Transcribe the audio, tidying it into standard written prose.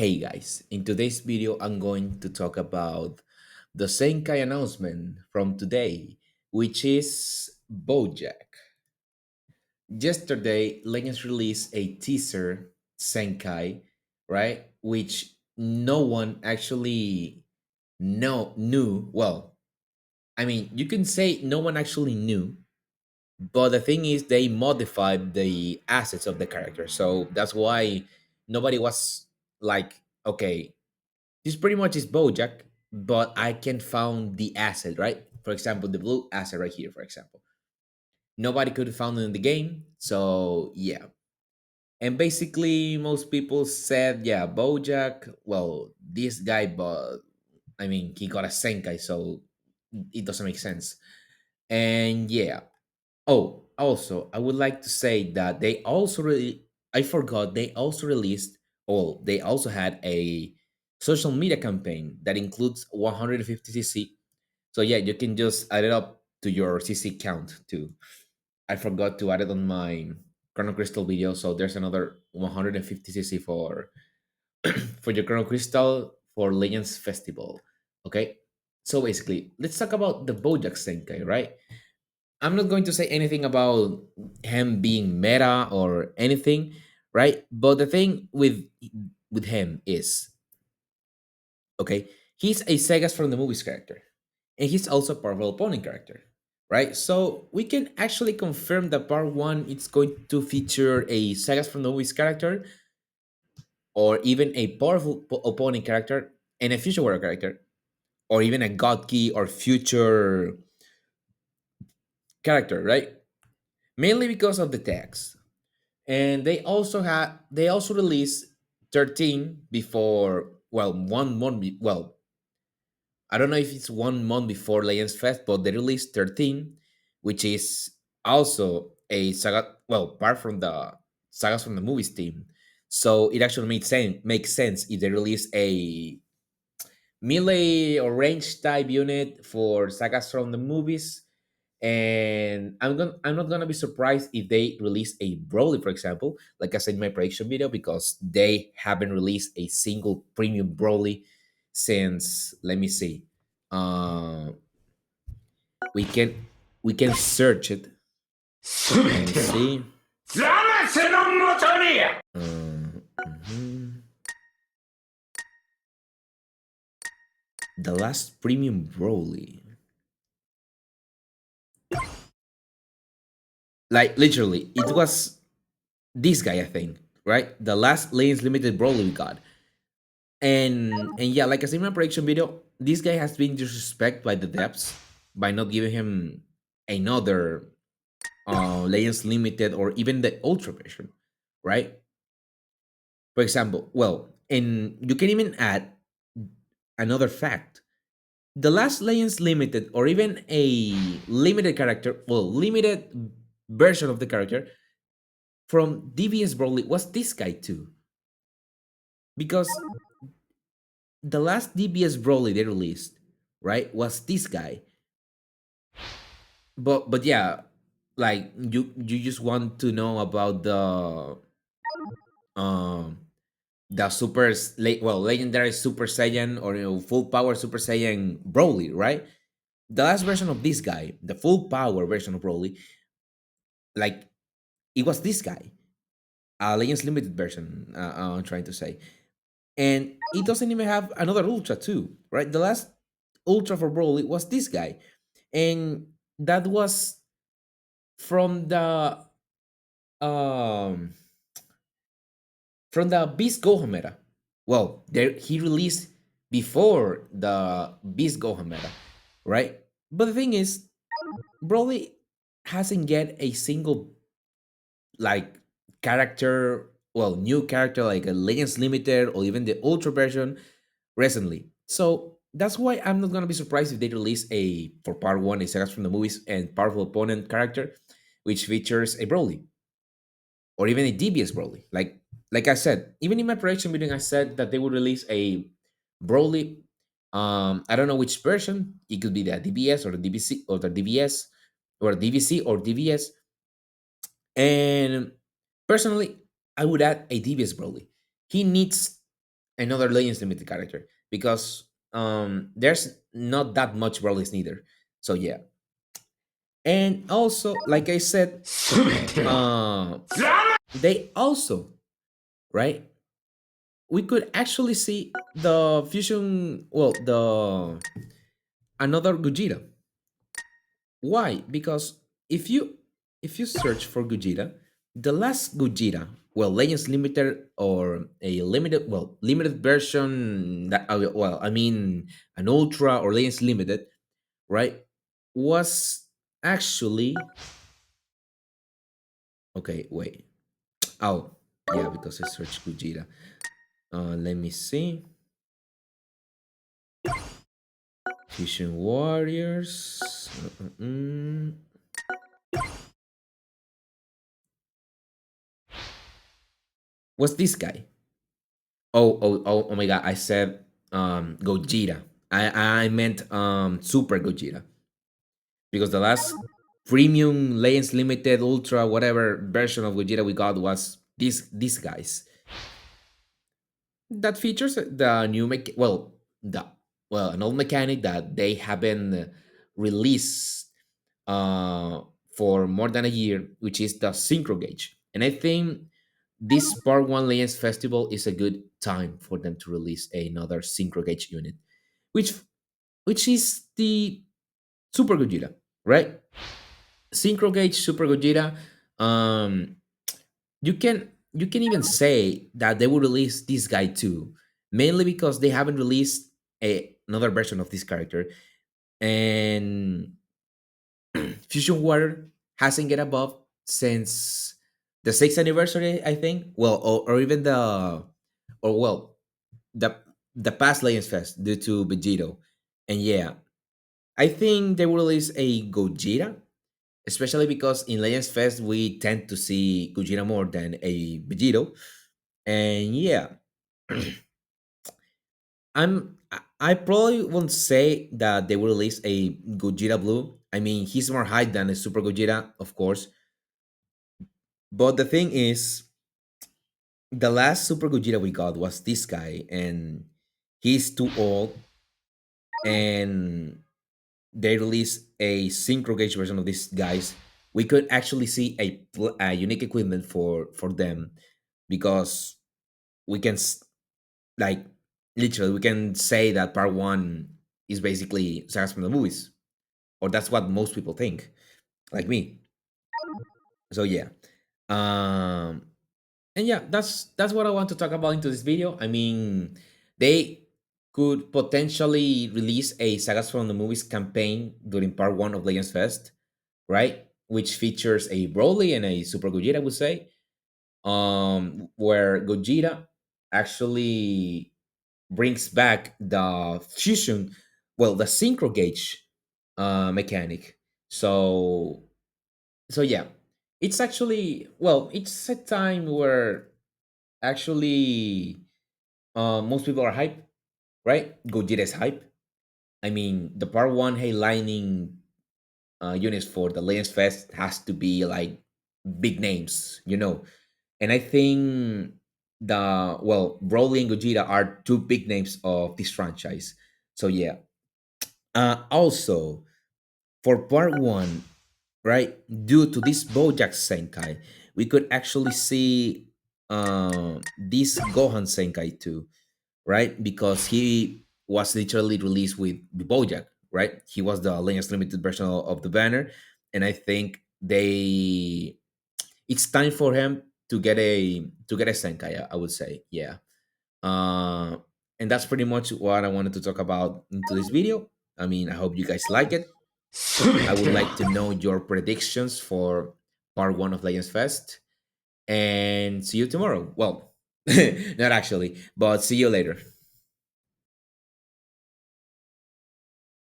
Hey guys, in today's video, I'm going to talk about the Senkai announcement from today, which is Bojack. Yesterday, Legends released a teaser Senkai, right? Which no one actually knew. Well, I mean, you can say no one actually knew, but the thing is, they modified the assets of the character, so that's why nobody was like, okay, this pretty much is Bojack, but I can found the asset, right? For example, the blue asset right here, for example. Nobody could have found it in the game. So yeah. And basically most people said, yeah, Bojack, well, this guy, but I mean he got a Senkai, so it doesn't make sense. And yeah. Oh, also, I would like to say that they also really, I forgot, they also released, oh, they also had a social media campaign that includes 150cc. So yeah, you can just add it up to your CC count too. I forgot to add it on my Chrono Crystal video, so there's another 150cc for your Chrono Crystal for Legends Festival. Okay, so basically, let's talk about the Bojack Senkai, right? I'm not going to say anything about him being meta or anything, right? But the thing with him is, okay, he's a Sagas from the movies character, and he's also a powerful opponent character, right? So we can actually confirm that part one it's going to feature a Sagas from the movies character, or even a powerful opponent character and a future warrior character, or even a god key or future character, right? Mainly because of the text. And they also released 13 before, well, 1 month well, I don't know if it's 1 month before Legends Fest, but they released 13, which is also a saga, well, apart from the sagas from the movies team. So it actually makes sense if they release a melee or range type unit for sagas from the movies. And I'm not gonna be surprised if they release a Broly, for example, like I said in my prediction video, because they haven't released a single premium Broly since, let me see, uh we can we can search it and 全ては see. ザマスのもとに Mhm. The last premium Broly, like literally, it was this guy, I think, right? The last Lanes Limited Broly we got. And yeah, like I said in my prediction video, this guy has been disrespected by the depths by not giving him another Legends Limited or even the Ultra version, right? For example, well, and you can even add another fact. The last Legends Limited or even a limited character, well, limited version of the character from DBS Broly was this guy too. Because the last DBS Broly they released, right, was this guy. But yeah, like you just want to know about um legendary Super Saiyan, or full power Super Saiyan Broly, right? The last version of this guy, the full power version of Broly, like it was this guy, Legends Limited version. I'm trying to say, and it doesn't even have another Ultra too, right? The last Ultra for Broly was this guy, and that was from um the Beast Gohan meta. Well, there he released before the Beast Gohan meta, right? But the thing is, Broly hasn't get a single like character, well, new character like a Legends Limited or even the Ultra version recently. So that's why I'm not gonna be surprised if they release a for part one a Sagas from the movies and powerful opponent character, which features a Broly or even a DBS Broly. Like I said, even in my prediction meeting, I said that they would release a Broly. I don't know which version. It could be the DBS or the DBC or the DBS or DVC or DBS. And personally, I would add a DBS Broly. He needs. another Legends Limited character because there's not that much Broly's neither. So yeah, and also like I said, すべては uh, they also right we could actually see the fusion. Well, the another Gogeta. Why? Because if you search for Gogeta, the last Gogeta, well, Legends Limited or a limited, well, limited version that well, I mean an Ultra or Legends Limited, right? Was actually okay. Wait. Oh, yeah, because I searched Gogeta. Let me see. Fusion Warriors. What's this guy? Oh my god, I said Gogeta. I meant Super Gogeta. Because the last premium Legends Limited Ultra whatever version of Gogeta we got was these guys. That features the new the an old mechanic that they haven't released for more than a year, which is the synchro gauge. And I think this Part 1 Legends Festival is a good time for them to release another synchro gauge unit, which which is the Super Gogeta, right? Synchro gauge Super Gogeta. Um, you can even say that they will release this guy too, mainly because they haven't released another version of this character, and Fusion Water hasn't get above since the sixth anniversary, I think. Well, or even or well, the the past Legends Fest due to Vegito, and yeah, I think they will release a Gogeta, especially because in Legends Fest we tend to see Gogeta more than a Vegito, and yeah, I probably won't say that they will release a Gogeta Blue. I mean, he's more hyped than a Super Gogeta, of course. But the thing is, the last Super Gogeta we got was this guy, and he's too old. And they released a synchro gauge version of these guys. We could actually see a unique equipment for them because we can like literally we can say that part one is basically sagas from the movies, or that's what most people think, like me. So yeah, um, and yeah, that's what I want to talk about into this video. I mean, they could potentially release a sagas from the movies campaign during part one of Legends Fest, right? Which features a Broly and a Super Gogeta, I would say, where Gogeta actually brings back the fusion, well, the synchro gauge mechanic. So, so yeah, it's actually it's a time where actually most people are hype, right? Gogeta is hype. I mean, the part one headlining units for the Legends Fest has to be like big names, and I think Broly and Gogeta are two big names of this franchise. So yeah. Also, for part one, right, due to this Bojack Senkai, we could actually see this Gohan Senkai too, right? Because he was literally released with Bojack, right? He was the Legends Limited version of the banner, and I think it's time for him to get a Senkai. I would say, yeah. Uh, and that's pretty much what I wanted to talk about into this video. I mean, I hope you guys like it. すべ I would て like は to know your predictions for part one of Legends Fest, and see you tomorrow. Well, not actually, but see you later.